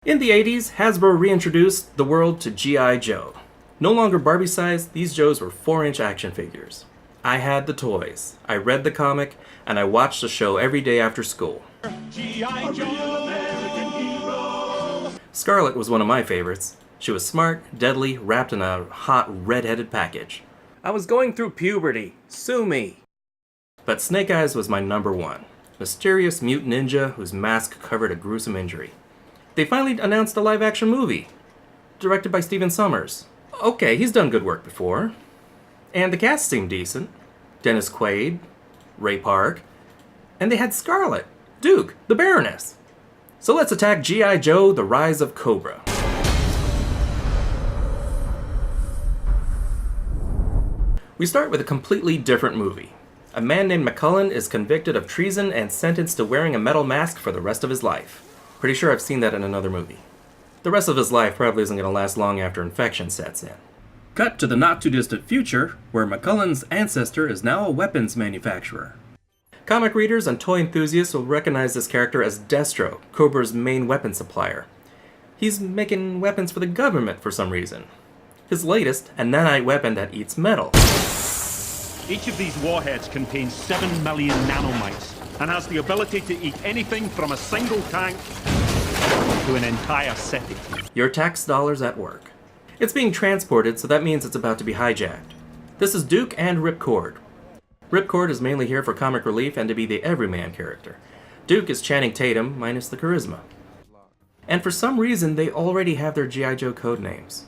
In the 80s, Hasbro reintroduced the world to G.I. Joe. No longer Barbie-sized, these Joes were 4-inch action figures. I had the toys, I read the comic, and I watched the show every day after school. G.I. Joe! Scarlet was one of my favorites. She was smart, deadly, wrapped in a hot, red-headed package. I was going through puberty. Sue me. But Snake Eyes was my number one. Mysterious mutant ninja whose mask covered a gruesome injury. They finally announced a live-action movie, directed by Sommers. Okay, he's done good work before. And the cast seemed decent. Dennis Quaid, Ray Park, and they had Scarlet, Duke, the Baroness. So let's attack G.I. Joe, the Rise of Cobra. We start with a completely different movie. A man named McCullen is convicted of treason and sentenced to wearing a metal mask for the rest of his life. Pretty sure I've seen that in another movie. The rest of his life probably isn't going to last long after infection sets in. Cut to the not-too-distant future, where McCullen's ancestor is now a weapons manufacturer. Comic readers and toy enthusiasts will recognize this character as Destro, Cobra's main weapon supplier. He's making weapons for the government for some reason. His latest, a nanite weapon that eats metal. Each of these warheads contains 7 million nanomites and has the ability to eat anything from a single tank to an entire city. Your tax dollars at work. It's being transported, so that means it's about to be hijacked. This is Duke and Ripcord. Ripcord is mainly here for comic relief and to be the everyman character. Duke is Channing Tatum, minus the charisma. And for some reason, they already have their G.I. Joe code names.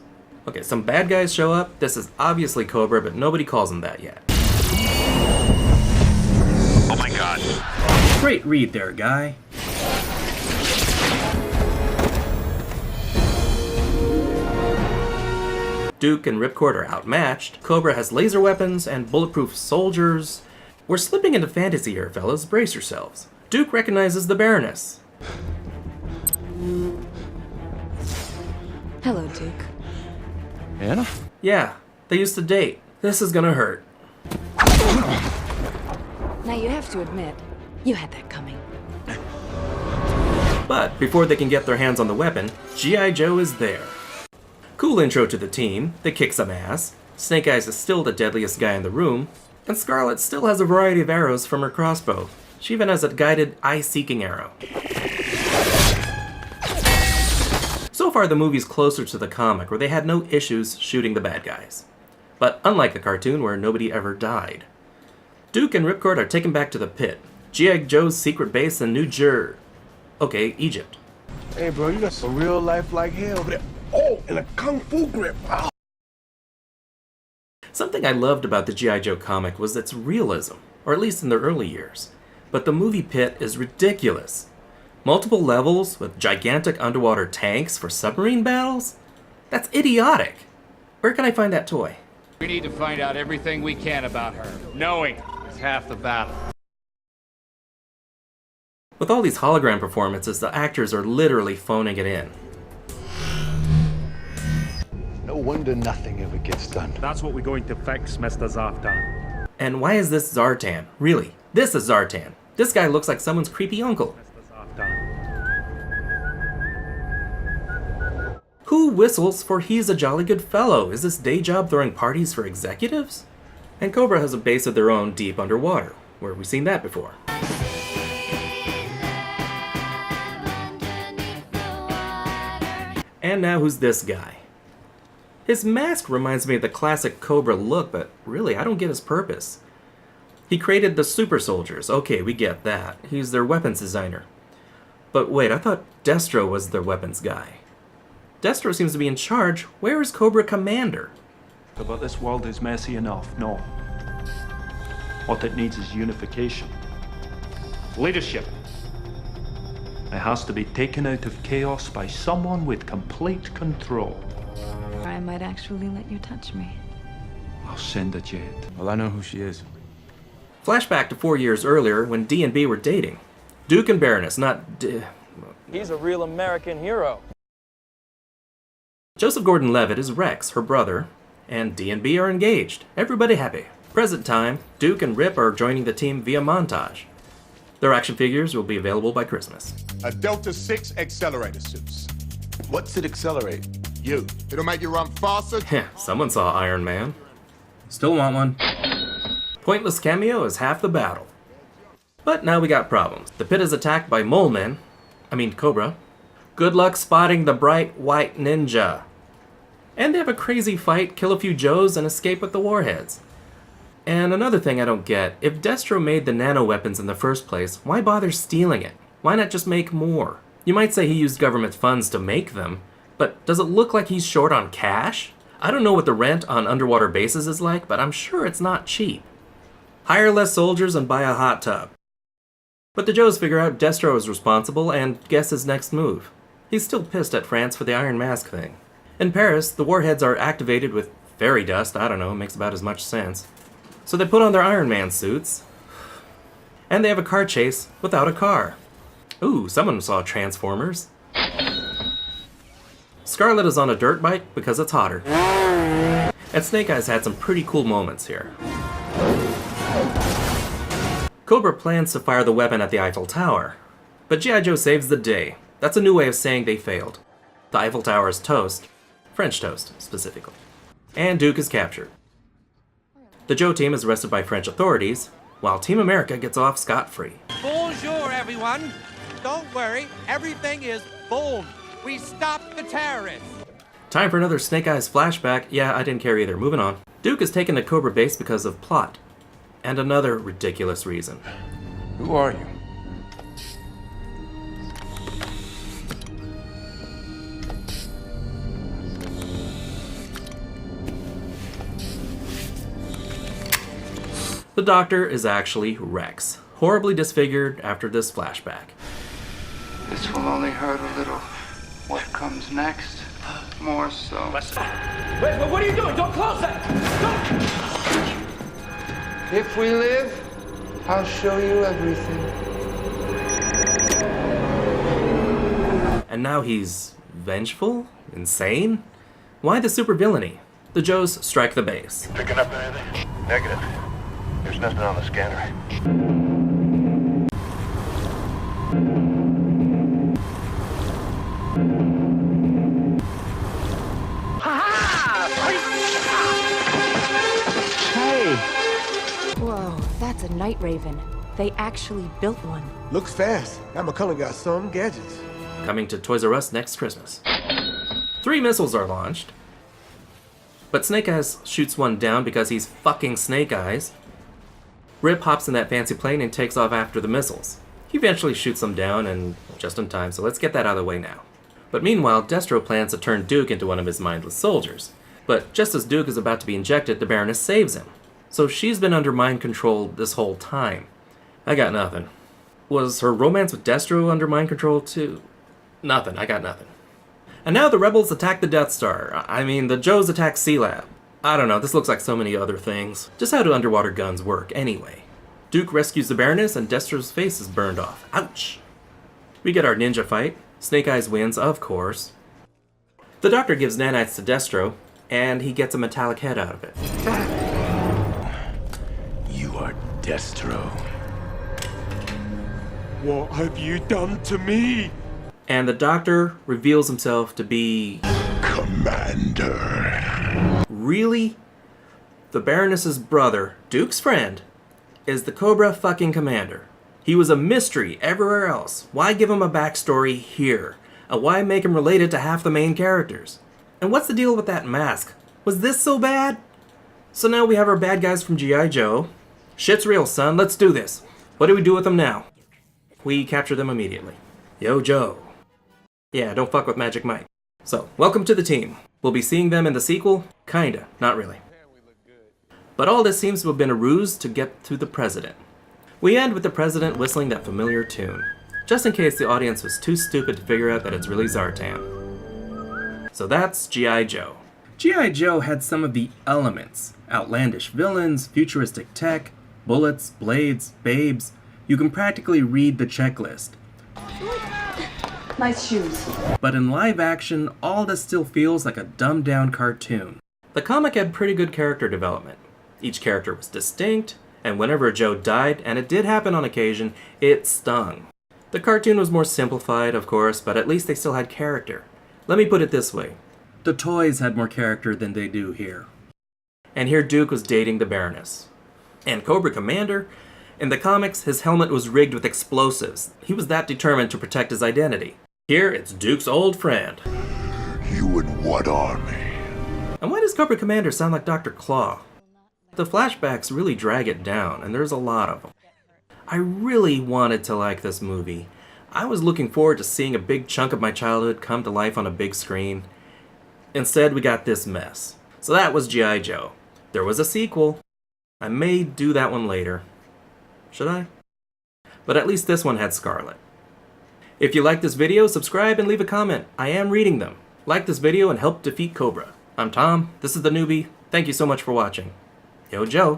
Okay, some bad guys show up. This is obviously Cobra, but nobody calls him that yet. Oh my god. Great read there, guy. Duke and Ripcord are outmatched. Cobra has laser weapons and bulletproof soldiers. We're slipping into fantasy here, fellas. Brace yourselves. Duke recognizes the Baroness. Hello, Duke. Anna? Yeah, they used to date. This is gonna hurt. Now you have to admit, you had that coming. But before they can get their hands on the weapon, G.I. Joe is there. Cool intro to the team, they kick some ass, Snake Eyes is still the deadliest guy in the room, and Scarlet still has a variety of arrows from her crossbow. She even has a guided eye-seeking arrow. So far the movie's closer to the comic, where they had no issues shooting the bad guys. But unlike the cartoon, where nobody ever died. Duke and Ripcord are taken back to the pit, G.I. Joe's secret base in Egypt. Hey bro, you got some real life like hell over there. Oh, and a kung fu grip. Oh. Something I loved about the G.I. Joe comic was its realism, or at least in the early years. But the movie pit is ridiculous. Multiple levels with gigantic underwater tanks for submarine battles? That's idiotic. Where can I find that toy? We need to find out everything we can about her. Knowing is half the battle. With all these hologram performances, the actors are literally phoning it in. No wonder nothing ever gets done. That's what we're going to fix, Mr. Zartan. And why is this Zartan? Really, this is Zartan. This guy looks like someone's creepy uncle. Mr. Zartan. Who whistles for he's a jolly good fellow? Is this day job throwing parties for executives? And Cobra has a base of their own deep underwater. Where have we seen that before? And now who's this guy? His mask reminds me of the classic Cobra look, but really, I don't get his purpose. He created the super soldiers. Okay, we get that. He's their weapons designer. But wait, I thought Destro was their weapons guy. Destro seems to be in charge. Where is Cobra Commander? But this world is messy enough, no. What it needs is unification. Leadership. It has to be taken out of chaos by someone with complete control. I might actually let you touch me. I'll send a jet. Well, I know who she is. Flashback to 4 years earlier when D and B were dating. Duke and Baroness, not He's a real American hero. Joseph Gordon-Levitt is Rex, her brother, and D and B are engaged. Everybody happy. Present time, Duke and Rip are joining the team via montage. Their action figures will be available by Christmas. A Delta 6 accelerator suits. What's it accelerate? You. It'll make you run faster. Heh, someone saw Iron Man. Still want one. Pointless cameo is half the battle. But now we got problems. The pit is attacked by Cobra. Good luck spotting the bright white ninja. And they have a crazy fight, kill a few Joes, and escape with the warheads. And another thing I don't get, if Destro made the nano weapons in the first place, why bother stealing it? Why not just make more? You might say he used government funds to make them, but does it look like he's short on cash? I don't know what the rent on underwater bases is like, but I'm sure it's not cheap. Hire less soldiers and buy a hot tub. But the Joes figure out Destro is responsible and guess his next move. He's still pissed at France for the Iron Mask thing. In Paris, the warheads are activated with fairy dust, I don't know, makes about as much sense. So they put on their Iron Man suits, and they have a car chase without a car. Ooh, someone saw Transformers. Scarlet is on a dirt bike because it's hotter. And Snake Eyes had some pretty cool moments here. Cobra plans to fire the weapon at the Eiffel Tower, but G.I. Joe saves the day. That's a new way of saying they failed. The Eiffel Tower is toast. French toast, specifically. And Duke is captured. The Joe team is arrested by French authorities, while Team America gets off scot-free. Bonjour, everyone. Don't worry, everything is boom. We stopped the terrorists. Time for another Snake Eyes flashback. Yeah, I didn't care either. Moving on. Duke is taken to Cobra base because of plot. And another ridiculous reason. Who are you? The Doctor is actually Rex, horribly disfigured after this flashback. This will only hurt a little. What comes next? More so. Wait, what are you doing? Don't close that! Don't! If we live, I'll show you everything. And now he's vengeful? Insane? Why the supervillainy? The Joes strike the base. Picking up anything? Negative. There's nothing on the scanner. Whoa, that's a night raven. They actually built one. Looks fast. That McCullough got some gadgets. Coming to Toys R Us next Christmas. 3 missiles are launched. But Snake Eyes shoots one down because he's fucking Snake Eyes. Rip hops in that fancy plane and takes off after the missiles. He eventually shoots them down, and just in time, so let's get that out of the way now. But meanwhile, Destro plans to turn Duke into one of his mindless soldiers. But just as Duke is about to be injected, the Baroness saves him. So she's been under mind control this whole time. I got nothing. Was her romance with Destro under mind control too? Nothing, I got nothing. And now the rebels attack the Death Star. The Joes attack C-Lab. I don't know, this looks like so many other things. Just how do underwater guns work, anyway? Duke rescues the Baroness and Destro's face is burned off. Ouch! We get our ninja fight. Snake Eyes wins, of course. The Doctor gives nanites to Destro, and he gets a metallic head out of it. You are Destro. What have you done to me? And the Doctor reveals himself to be... Commander. Really? The Baroness's brother, Duke's friend, is the Cobra fucking commander. He was a mystery everywhere else. Why give him a backstory here? And why make him related to half the main characters? And what's the deal with that mask? Was this so bad? So now we have our bad guys from G.I. Joe. Shit's real, son. Let's do this. What do we do with them now? We capture them immediately. Yo, Joe. Yeah, don't fuck with Magic Mike. So, welcome to the team. We'll be seeing them in the sequel? Kinda, not really. But all this seems to have been a ruse to get to the president. We end with the president whistling that familiar tune, just in case the audience was too stupid to figure out that it's really Zartan. So that's G.I. Joe. G.I. Joe had some of the elements. Outlandish villains, futuristic tech, bullets, blades, babes. You can practically read the checklist. Nice shoes. But in live action, all this still feels like a dumbed down cartoon. The comic had pretty good character development. Each character was distinct, and whenever Joe died, and it did happen on occasion, it stung. The cartoon was more simplified, of course, but at least they still had character. Let me put it this way. The toys had more character than they do here. And here Duke was dating the Baroness. And Cobra Commander? In the comics, his helmet was rigged with explosives. He was that determined to protect his identity. Here, it's Duke's old friend. You in what army? And why does Cobra Commander sound like Dr. Claw? The flashbacks really drag it down, and there's a lot of them. I really wanted to like this movie. I was looking forward to seeing a big chunk of my childhood come to life on a big screen. Instead, we got this mess. So that was G.I. Joe. There was a sequel. I may do that one later. Should I? But at least this one had Scarlet. If you like this video, subscribe and leave a comment. I am reading them. Like this video and help defeat Cobra. I'm Tom. This is theNewBee. Thank you so much for watching. Yo, Joe.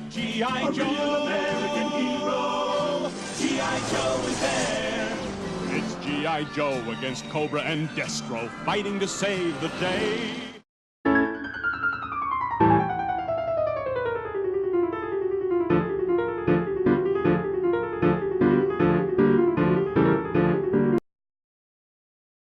G.I. Joe! American hero! G.I. Joe is there! It's G.I. Joe against Cobra and Destro, fighting to save the day.